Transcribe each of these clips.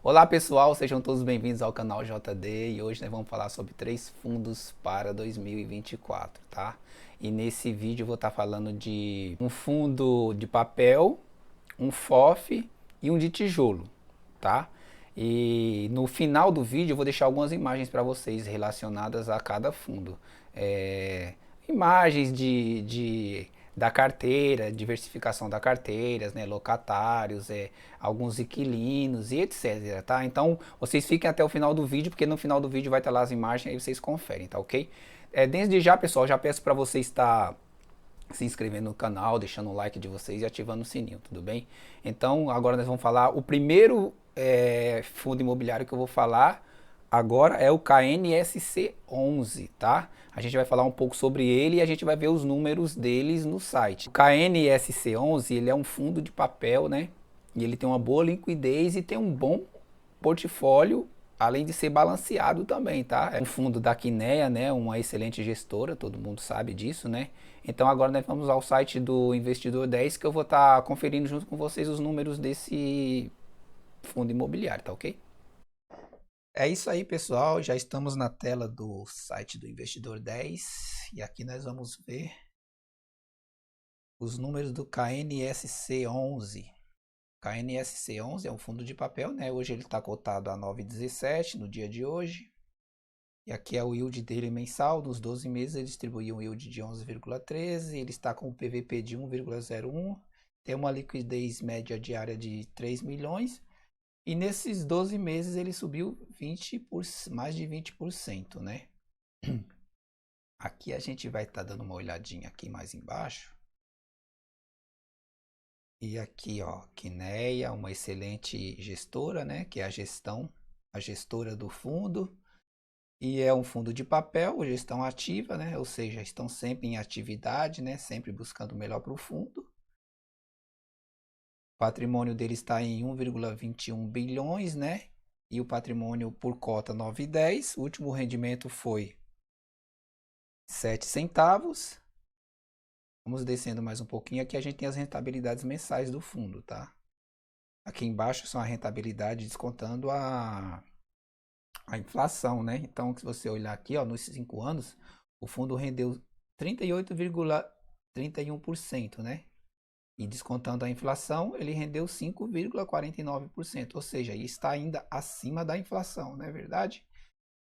Olá pessoal, sejam todos bem-vindos ao canal JD e hoje nós vamos falar sobre 3 fundos para 2024, tá? E nesse vídeo eu vou estar falando de um fundo de papel, um FOF e um de tijolo, tá? E no final do vídeo eu vou deixar algumas imagens para vocês relacionadas a cada fundo. Imagens da carteira, diversificação da carteiras, né, locatários, alguns inquilinos e etc, tá? Então, vocês fiquem até o final do vídeo, porque no final do vídeo vai estar lá as imagens, aí vocês conferem, tá ok? Desde já, pessoal, já peço para vocês estar se inscrevendo no canal, deixando o like de vocês e ativando o sininho, tudo bem? Então, agora nós vamos falar, o primeiro fundo imobiliário que eu vou falar agora é o KNSC11, tá? A gente vai falar um pouco sobre ele e a gente vai ver os números deles no site. O KNSC11, ele é um fundo de papel, né? E ele tem uma boa liquidez e tem um bom portfólio, além de ser balanceado também, tá? É um fundo da Kinea, né? Uma excelente gestora, todo mundo sabe disso, né? Então agora nós vamos ao site do Investidor 10 que eu vou estar conferindo junto com vocês os números desse fundo imobiliário, tá ok? É isso aí, pessoal. Já estamos na tela do site do Investidor 10 e aqui nós vamos ver os números do KNSC11. KNSC11 é um fundo de papel, né? Hoje ele está cotado a 9,17 no dia de hoje. E aqui é o yield dele mensal, nos 12 meses ele distribui um yield de 11,13, ele está com o PVP de 1,01, tem uma liquidez média diária de 3 milhões, e nesses 12 meses ele subiu mais de 20%, né? Aqui a gente vai estar dando uma olhadinha aqui mais embaixo. E aqui, ó, Kinea, uma excelente gestora, né? Que é a gestora do fundo. E é um fundo de papel, gestão ativa, né? Ou seja, estão sempre em atividade, né? Sempre buscando o melhor para o fundo. O patrimônio dele está em 1,21 bilhões, né? E o patrimônio por cota 9,10. O último rendimento foi 7 centavos. Vamos descendo mais um pouquinho. Aqui a gente tem as rentabilidades mensais do fundo, tá? Aqui embaixo são a rentabilidade descontando a inflação, né? Então, se você olhar aqui, ó, nos 5 anos, o fundo rendeu 38,31%, né? E descontando a inflação, ele rendeu 5,49%, ou seja, está ainda acima da inflação, não é verdade?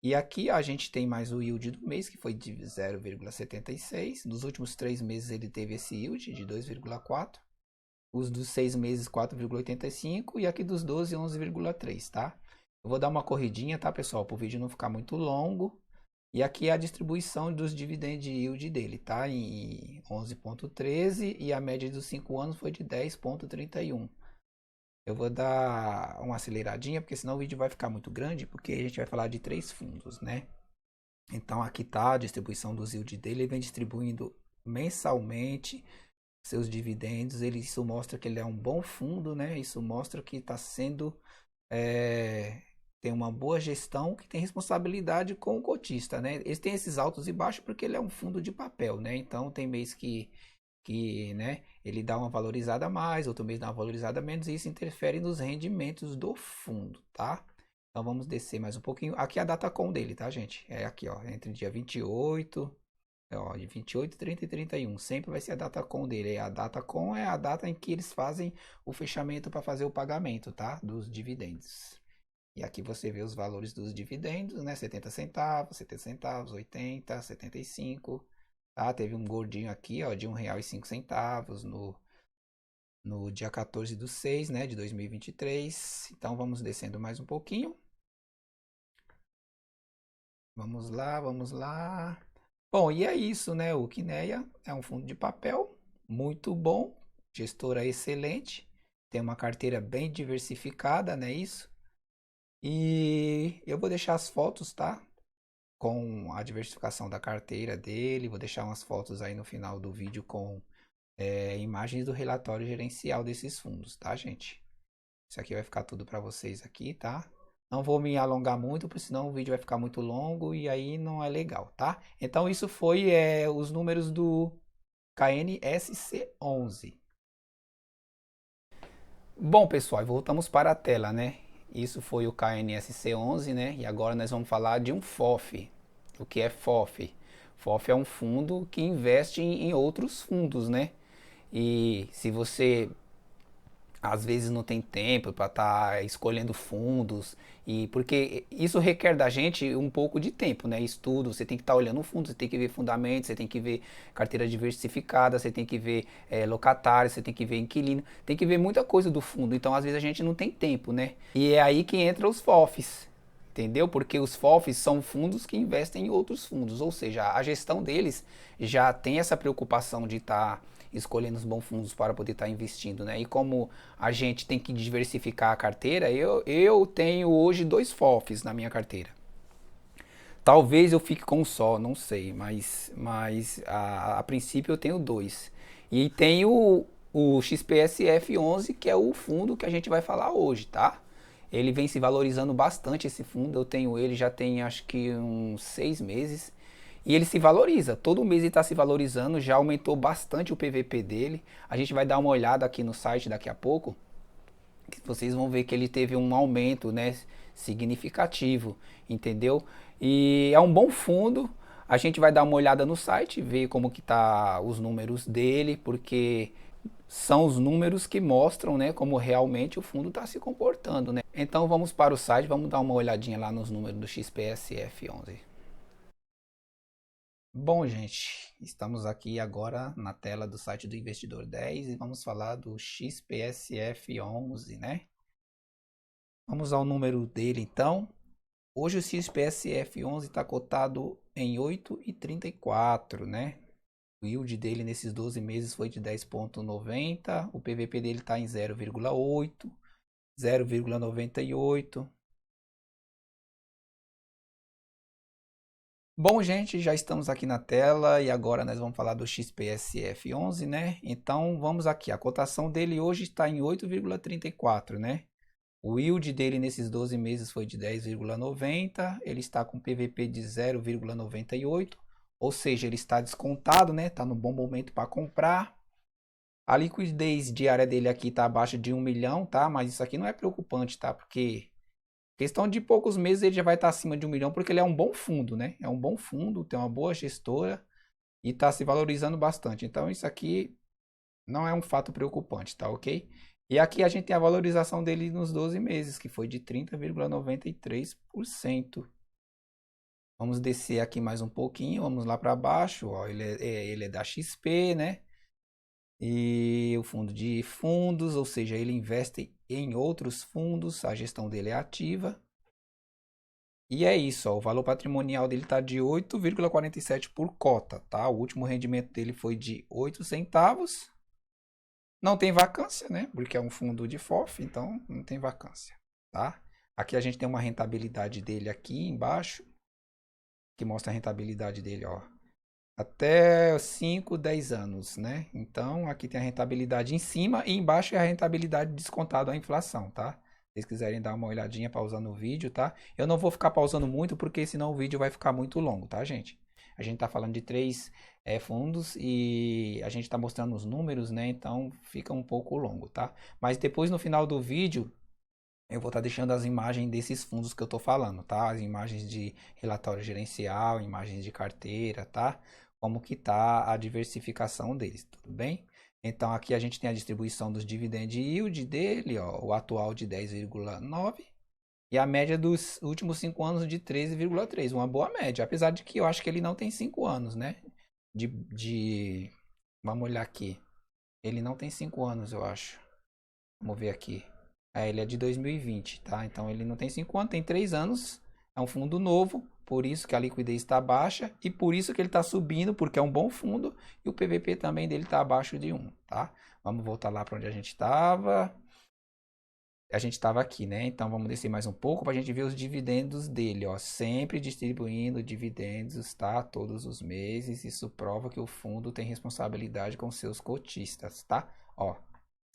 E aqui a gente tem mais o yield do mês, que foi de 0,76. Nos últimos 3 meses ele teve esse yield de 2,4. Os dos 6 meses, 4,85. E aqui dos 12, 11,3, tá? Eu vou dar uma corridinha, tá, pessoal? Para o vídeo não ficar muito longo. E aqui é a distribuição dos dividend yield dele, tá? Em 11,13 e a média dos 5 anos foi de 10,31. Eu vou dar uma aceleradinha, porque senão o vídeo vai ficar muito grande, porque a gente vai falar de 3 fundos, né? Então aqui tá a distribuição do yield dele, ele vem distribuindo mensalmente seus dividendos. Isso mostra que ele é um bom fundo, né? Isso mostra que está sendo tem uma boa gestão, que tem responsabilidade com o cotista, né? Eles têm esses altos e baixos porque ele é um fundo de papel, né? Então tem mês que né, ele dá uma valorizada a mais, outro mês dá uma valorizada a menos, e isso interfere nos rendimentos do fundo, tá? Então vamos descer mais um pouquinho. Aqui é a datacom dele, tá, gente? É aqui, ó, entre dia 28, ó, de 28, 30 e 31. Sempre vai ser a datacom dele. A datacom é a data em que eles fazem o fechamento para fazer o pagamento, tá? Dos dividendos. E aqui você vê os valores dos dividendos, né? 70 centavos, 70 centavos, 80, 75. Tá? Teve um gordinho aqui, ó, de R$ 1,05 no dia 14/6, né, de 2023. Então vamos descendo mais um pouquinho. Vamos lá, vamos lá. Bom, e é isso, né? O Kinea é um fundo de papel muito bom, gestora excelente, tem uma carteira bem diversificada, né? Isso. E eu vou deixar as fotos, tá? Com a diversificação da carteira dele. Vou deixar umas fotos aí no final do vídeo com imagens do relatório gerencial desses fundos, tá, gente? Isso aqui vai ficar tudo para vocês aqui, tá? Não vou me alongar muito, porque senão o vídeo vai ficar muito longo e aí não é legal, tá? Então isso foi os números do KNSC11. Bom, pessoal, voltamos para a tela, né? Isso foi o KNSC11, né? E agora nós vamos falar de um FOF. O que é FOF? FOF é um fundo que investe em outros fundos, né? E se você às vezes não tem tempo para estar escolhendo fundos e porque isso requer da gente um pouco de tempo, né? Estudo, você tem que estar olhando o fundo, você tem que ver fundamentos, você tem que ver carteira diversificada, você tem que ver locatário, você tem que ver inquilino, tem que ver muita coisa do fundo. Então às vezes a gente não tem tempo, né? E é aí que entra os FOFs. Entendeu? Porque os FOFs são fundos que investem em outros fundos, ou seja, a gestão deles já tem essa preocupação de estar escolhendo os bons fundos para poder estar investindo, né? E como a gente tem que diversificar a carteira, eu tenho hoje 2 FOFs na minha carteira. Talvez eu fique com um só, não sei, mas a princípio eu tenho 2. E tenho o XPSF11, que é o fundo que a gente vai falar hoje, tá? Ele vem se valorizando bastante, esse fundo. Eu tenho ele já tem acho que uns 6 meses. E ele se valoriza, todo mês ele está se valorizando, já aumentou bastante o PVP dele. A gente vai dar uma olhada aqui no site daqui a pouco, que vocês vão ver que ele teve um aumento, né, significativo, entendeu? E é um bom fundo. A gente vai dar uma olhada no site, ver como que tá os números dele, porque são os números que mostram, né, como realmente o fundo está se comportando, né? Então vamos para o site, vamos dar uma olhadinha lá nos números do XPSF11. Bom, gente, estamos aqui agora na tela do site do Investidor 10 e vamos falar do XPSF11, né? Vamos ao número dele então. Hoje o XPSF11 está cotado em 8,34, né? O yield dele nesses 12 meses foi de 10,90, o PVP dele está em 0,8, 0,98. Bom, gente, já estamos aqui na tela e agora nós vamos falar do XPSF11, né? Então vamos aqui, a cotação dele hoje está em 8,34, né? O yield dele nesses 12 meses foi de 10,90, ele está com PVP de 0,98, ou seja, ele está descontado, né? Está no bom momento para comprar. A liquidez diária dele aqui está abaixo de 1 milhão, tá? Mas isso aqui não é preocupante, tá? Porque questão de poucos meses ele já vai estar acima de 1 milhão, porque ele é um bom fundo, né? É um bom fundo, tem uma boa gestora e está se valorizando bastante. Então isso aqui não é um fato preocupante, tá ok? E aqui a gente tem a valorização dele nos 12 meses, que foi de 30,93%. Vamos descer aqui mais um pouquinho, vamos lá para baixo, ó, ele é da XP, né? E o fundo de fundos, ou seja, ele investe em outros fundos, a gestão dele é ativa. E é isso, ó, o valor patrimonial dele está de 8,47 por cota, tá? O último rendimento dele foi de 8 centavos. Não tem vacância, né? Porque é um fundo de FOF, então não tem vacância, tá? Aqui a gente tem uma rentabilidade dele aqui embaixo, que mostra a rentabilidade dele, ó, até 5, 10 anos, né? Então aqui tem a rentabilidade em cima e embaixo é a rentabilidade descontada a inflação, tá? Se vocês quiserem dar uma olhadinha pausando o vídeo, tá? Eu não vou ficar pausando muito porque senão o vídeo vai ficar muito longo, tá, gente? A gente tá falando de 3 fundos e a gente tá mostrando os números, né? Então fica um pouco longo, tá? Mas depois no final do vídeo eu vou estar deixando as imagens desses fundos que eu estou falando, tá? As imagens de relatório gerencial, imagens de carteira, tá? Como que tá a diversificação deles, tudo bem? Então aqui a gente tem a distribuição dos dividend yield dele, ó, o atual de 10,9 e a média dos últimos 5 anos de 13,3, uma boa média, apesar de que eu acho que ele não tem 5 anos, né? Vamos olhar aqui. Ele não tem 5 anos, eu acho. Vamos ver aqui. Ele é de 2020, tá? Então ele não tem 5 anos, tem 3 anos. É um fundo novo, por isso que a liquidez está baixa e por isso que ele está subindo, porque é um bom fundo e o PVP também dele está abaixo de 1, tá? Vamos voltar lá para onde a gente estava. A gente estava aqui, né? Então vamos descer mais um pouco para a gente ver os dividendos dele, ó. Sempre distribuindo dividendos, tá? Todos os meses. Isso prova que o fundo tem responsabilidade com seus cotistas, tá? Ó,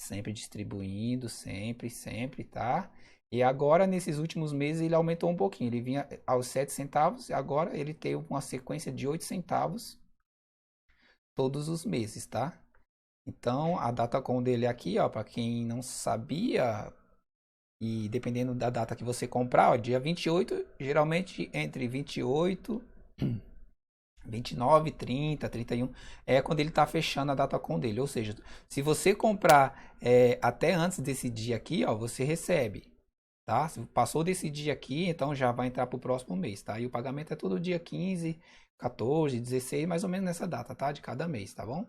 sempre distribuindo, sempre, sempre, tá? E agora, nesses últimos meses, ele aumentou um pouquinho. Ele vinha aos 7 centavos, e agora ele tem uma sequência de 8 centavos todos os meses, tá? Então, a Datacom dele aqui, ó, para quem não sabia, E dependendo da data que você comprar, ó, dia 28, geralmente entre 28, 29, 30, 31, é quando ele está fechando a data com dele. Ou seja, se você comprar até antes desse dia aqui, ó, você recebe, tá? Se passou desse dia aqui, então já vai entrar para o próximo mês, tá? E o pagamento é todo dia 15, 14, 16, mais ou menos nessa data, tá? De cada mês, tá bom?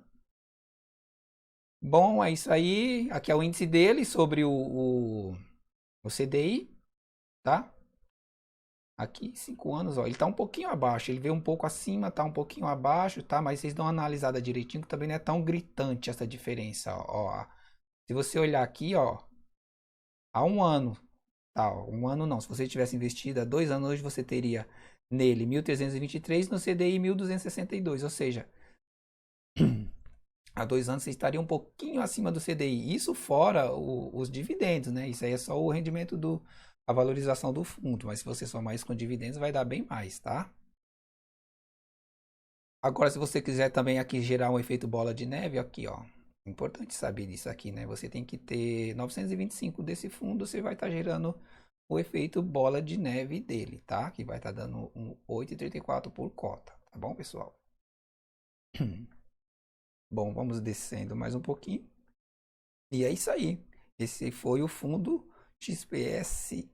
Bom, é isso aí. Aqui é o índice dele sobre o CDI, tá? Aqui, 5 anos, ó, ele tá um pouquinho abaixo. Ele veio um pouco acima, tá um pouquinho abaixo, tá? Mas vocês dão uma analisada direitinho, que também não é tão gritante essa diferença, ó. Se você olhar aqui, ó, há um ano, tá? Ó, um ano não. Se você tivesse investido há 2 anos, hoje você teria nele 1.323, no CDI 1.262. Ou seja, há 2 anos você estaria um pouquinho acima do CDI. Isso fora os dividendos, né? Isso aí é só o rendimento a valorização do fundo. Mas se você somar isso com dividendos, vai dar bem mais, tá? Agora, se você quiser também aqui gerar um efeito bola de neve, aqui, ó. Importante saber disso aqui, né? Você tem que ter 925 desse fundo, você vai estar gerando o efeito bola de neve dele, tá? Que vai estar dando um 8,34 por cota, tá bom, pessoal? Bom, vamos descendo mais um pouquinho. E é isso aí. Esse foi o fundo XPSF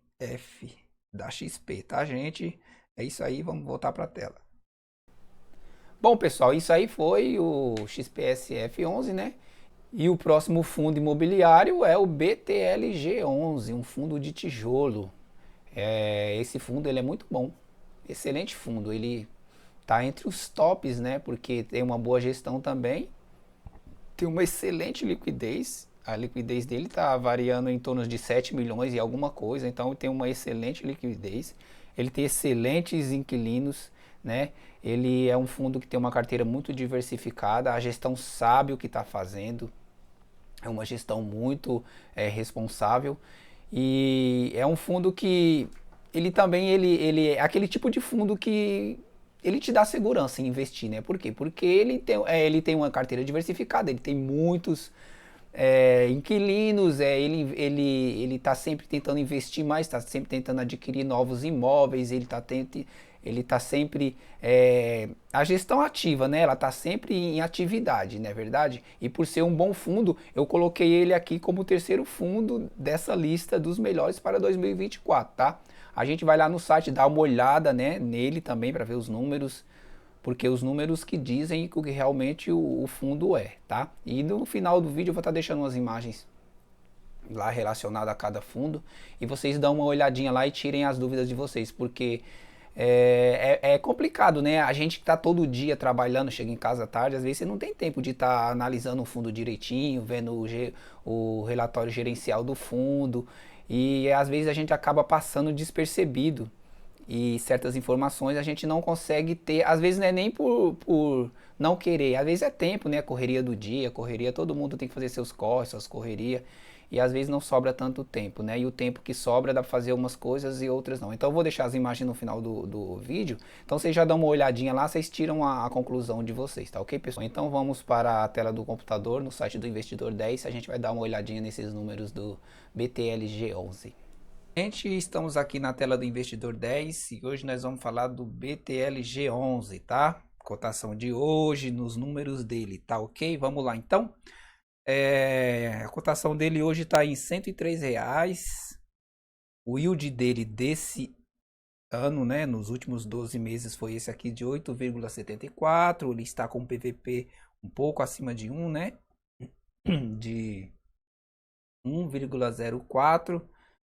da XP, tá, gente? É isso aí, vamos voltar para a tela. Bom, pessoal, isso aí foi o XPSF11, né? E o próximo fundo imobiliário é o BTLG11, um fundo de tijolo. Esse fundo ele é muito bom, excelente fundo. Ele está entre os tops, né? Porque tem uma boa gestão também, tem uma excelente liquidez. A liquidez dele está variando em torno de 7 milhões e alguma coisa, então tem uma excelente liquidez. Ele tem excelentes inquilinos, né? Ele é um fundo que tem uma carteira muito diversificada, a gestão sabe o que está fazendo, é uma gestão muito responsável e é um fundo que ele também ele é aquele tipo de fundo que ele te dá segurança em investir, né? Por quê? Porque ele tem uma carteira diversificada, ele tem muitos inquilinos, ele está sempre tentando investir mais, está sempre tentando adquirir novos imóveis, ele tá sempre a gestão ativa, né? Ela está sempre em atividade, não é verdade? E por ser um bom fundo, eu coloquei ele aqui como o terceiro fundo dessa lista dos melhores para 2024, tá? A gente vai lá no site dar uma olhada, né, nele também para ver os números, porque os números que dizem o que realmente o fundo é, tá? E no final do vídeo eu vou estar deixando umas imagens lá relacionadas a cada fundo e vocês dão uma olhadinha lá e tirem as dúvidas de vocês, porque é complicado, né? A gente que está todo dia trabalhando, chega em casa tarde, às vezes você não tem tempo de estar analisando o fundo direitinho, vendo o relatório gerencial do fundo e às vezes a gente acaba passando despercebido e certas informações a gente não consegue ter, às vezes não é nem por não querer, às vezes é tempo, né? Correria do dia, correria, todo mundo tem que fazer seus corres, suas correrias, e às vezes não sobra tanto tempo, né? E o tempo que sobra dá pra fazer umas coisas e outras não. Então eu vou deixar as imagens no final do vídeo, então vocês já dão uma olhadinha lá, vocês tiram a conclusão de vocês, tá ok, pessoal? Então vamos para a tela do computador, no site do Investidor 10, a gente vai dar uma olhadinha nesses números do BTLG11. Gente, estamos aqui na tela do Investidor 10 e hoje nós vamos falar do BTLG11, tá? Cotação de hoje, nos números dele, tá ok? Vamos lá então. A cotação dele hoje está em R$ 103. O yield dele desse ano, né, nos últimos 12 meses foi esse aqui de 8,74. Ele está com um PVP um pouco acima de 1, né? De 1,04.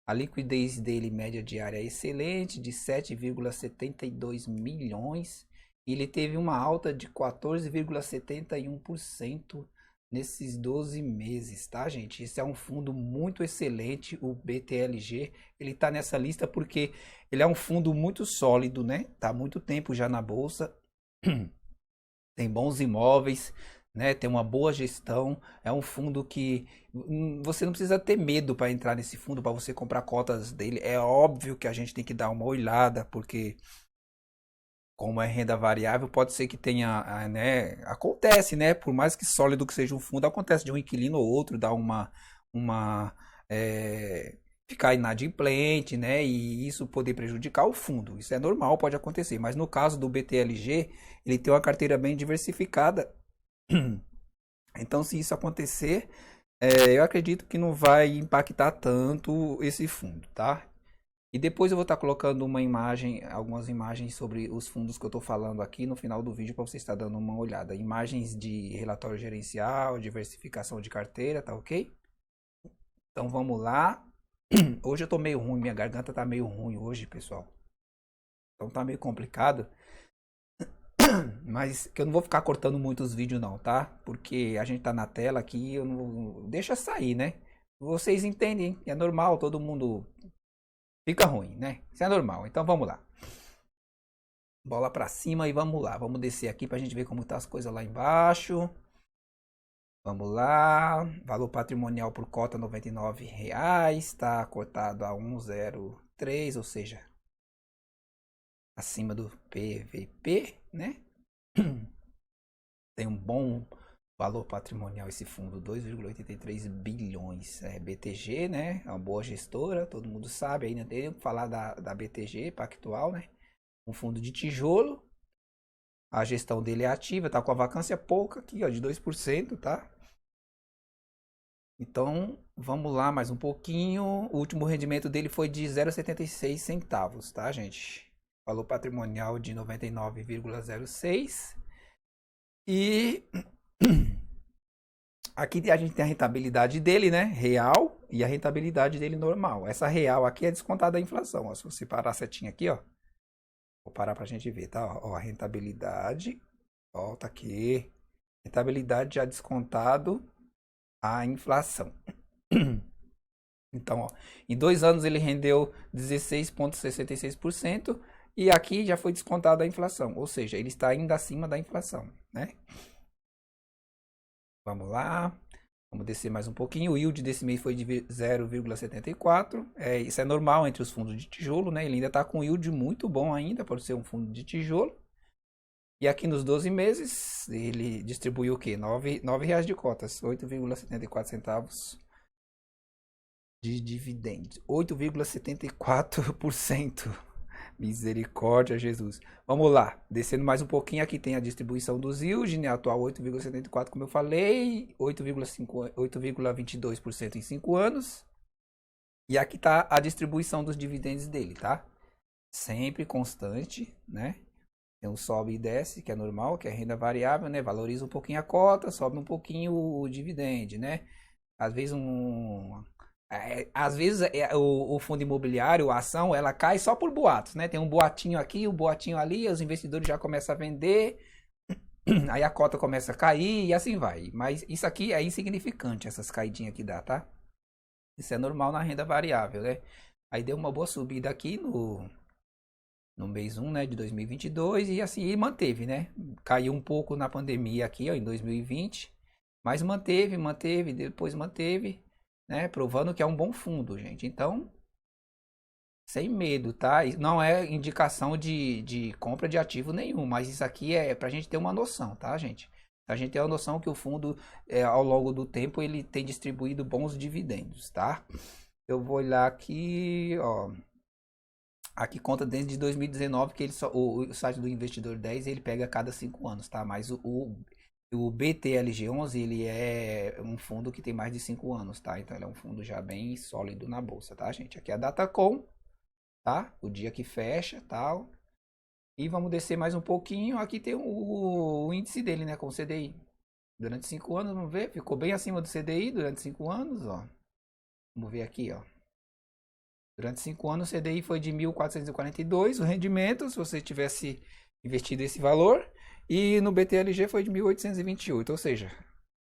A liquidez dele, média diária, é excelente, de 7,72 milhões. E ele teve uma alta de 14,71% nesses 12 meses, tá, gente? Esse é um fundo muito excelente, o BTLG. Ele tá nessa lista porque ele é um fundo muito sólido, né? Tá há muito tempo já na bolsa. Tem bons imóveis, né? Tem uma boa gestão. É um fundo que você não precisa ter medo para entrar nesse fundo, para você comprar cotas dele. É óbvio que a gente tem que dar uma olhada, porque como é renda variável, pode ser que tenha, né? Acontece, né? Por mais que sólido que seja um fundo, acontece de um inquilino ou outro dar uma ficar inadimplente, né? E isso poder prejudicar o fundo. Isso é normal, pode acontecer. Mas no caso do BTLG, ele tem uma carteira bem diversificada. Então, se isso acontecer, eu acredito que não vai impactar tanto esse fundo, tá? E depois eu vou estar colocando uma imagem, algumas imagens sobre os fundos que eu estou falando aqui no final do vídeo para você estar dando uma olhada. Imagens de relatório gerencial, diversificação de carteira, tá ok? Então vamos lá. Hoje eu tô meio ruim, minha garganta tá meio ruim hoje, pessoal. Então tá meio complicado. Mas que eu não vou ficar cortando muitos vídeos não, tá? Porque a gente tá na tela aqui, eu não... deixa sair, né? Vocês entendem, é normal, todo mundo fica ruim, né? Isso é normal. Então vamos lá. Bola pra cima e vamos lá. Vamos descer aqui pra gente ver como tá as coisas lá embaixo. Vamos lá. Valor patrimonial por cota R$ 99,00. Tá cotado a 103, ou seja, acima do PVP, né? Tem um bom valor patrimonial esse fundo, 2,83 bilhões. É BTG, né? É uma boa gestora, todo mundo sabe. Aí não tem que falar da BTG Pactual, né? Um fundo de tijolo. A gestão dele é ativa, tá com a vacância pouca aqui, ó, de 2%, tá? Então, vamos lá mais um pouquinho. O último rendimento dele foi de 0,76 centavos, tá, gente? Valor patrimonial de 99,06. E aqui a gente tem a rentabilidade dele, né? Real, e a rentabilidade dele normal. Essa real aqui é descontada da inflação, ó. Se você parar a setinha aqui, ó. Vou parar pra gente ver, tá? Ó, a rentabilidade. Volta aqui. Rentabilidade já descontado a inflação. Então, ó, em 2 anos ele rendeu 16,66% e aqui já foi descontada a inflação, ou seja, ele está ainda acima da inflação, né? Vamos lá, vamos descer mais um pouquinho. O yield desse mês foi de 0,74. Isso é normal entre os fundos de tijolo, né? Ele ainda está com yield muito bom ainda, por ser um fundo de tijolo. E aqui nos 12 meses, ele distribuiu o quê? R$ 9,00 de cotas, 8,74 centavos de dividendos. 8,74%. Misericórdia, Jesus. Vamos lá, descendo mais um pouquinho, aqui tem a distribuição dos yield, né? Atual 8,74, como eu falei, 8,22% em 5 anos. E aqui está a distribuição dos dividendos dele, tá? Sempre constante, né? Tem um sobe e desce, que é normal, que é renda variável, né? Valoriza um pouquinho a cota, sobe um pouquinho o dividendo, né? Às vezes o fundo imobiliário, a ação, ela cai só por boatos, né? Tem um boatinho aqui, um boatinho ali, os investidores já começam a vender, aí a cota começa a cair e assim vai. Mas isso aqui é insignificante, essas caidinhas que dá, tá? Isso é normal na renda variável, né? Aí deu uma boa subida aqui no mês 1, né, de 2022 e assim manteve, né? Caiu um pouco na pandemia aqui, ó, em 2020, mas manteve, depois manteve, né? Provando que é um bom fundo, gente. Então, sem medo, tá? Não é indicação de compra de ativo nenhum, mas isso aqui é pra gente ter uma noção, tá, gente? A gente tem a noção que o fundo, ao longo do tempo, ele tem distribuído bons dividendos, tá? Eu vou olhar aqui, ó. Aqui conta desde 2019 que o site do Investidor 10 ele pega a cada 5 anos, tá? Mas o BTLG11 ele é um fundo que tem mais de 5 anos, tá? Então ele é um fundo já bem sólido na bolsa, tá, gente? Aqui é a Datacom, tá? O dia que fecha, tal. E vamos descer mais um pouquinho. Aqui tem o índice dele, né? Com o CDI. Durante 5 anos, vamos ver. Ficou bem acima do CDI durante 5 anos, ó. Vamos ver aqui, ó. Durante 5 anos, o CDI foi de 1.442, o rendimento, se você tivesse investido esse valor. E no BTLG foi de 1.828, ou seja,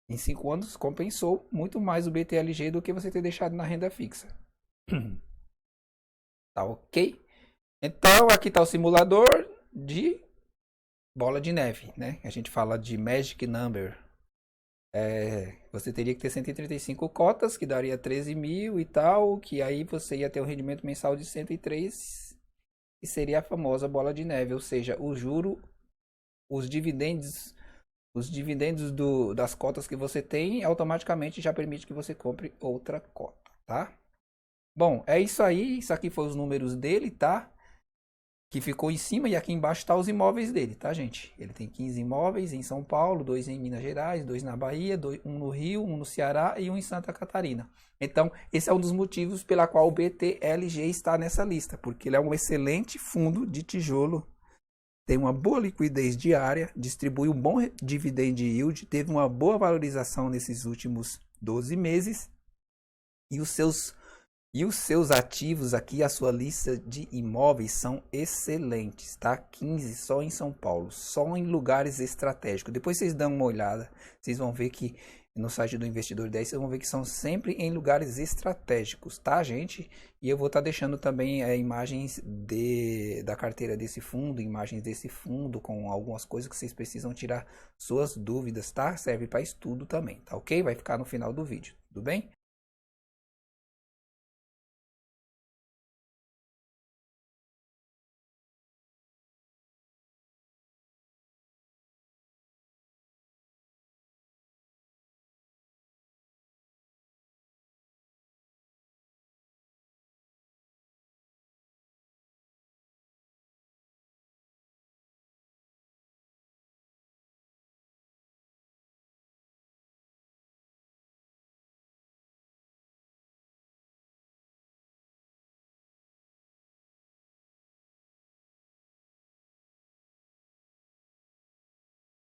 em 5 anos compensou muito mais o BTLG do que você ter deixado na renda fixa. Tá ok? Então, aqui está o simulador de bola de neve, né? A gente fala de Magic Number. Você teria que ter 135 cotas, que daria 13 mil e tal, que aí você ia ter um rendimento mensal de 103, e seria a famosa bola de neve, ou seja, o juro, os dividendos das cotas que você tem, automaticamente já permite que você compre outra cota, tá? Bom, é isso aí. Isso aqui foi os números dele, tá? Que ficou em cima e aqui embaixo tá os imóveis dele, tá, gente? Ele tem 15 imóveis em São Paulo, 2 em Minas Gerais, 2 na Bahia, um no Rio, um no Ceará e um em Santa Catarina. Então, esse é um dos motivos pela qual o BTLG está nessa lista, porque ele é um excelente fundo de tijolo, tem uma boa liquidez diária, distribui um bom dividend yield, teve uma boa valorização nesses últimos 12 meses e os seus ativos aqui, a sua lista de imóveis são excelentes, tá? 15 só em São Paulo, só em lugares estratégicos. Depois vocês dão uma olhada, vocês vão ver que no site do Investidor 10, vocês vão ver que são sempre em lugares estratégicos, tá, gente? E eu vou estar deixando também imagens da carteira desse fundo, imagens desse fundo com algumas coisas que vocês precisam tirar suas dúvidas, tá? Serve para estudo também, tá ok? Vai ficar no final do vídeo, tudo bem?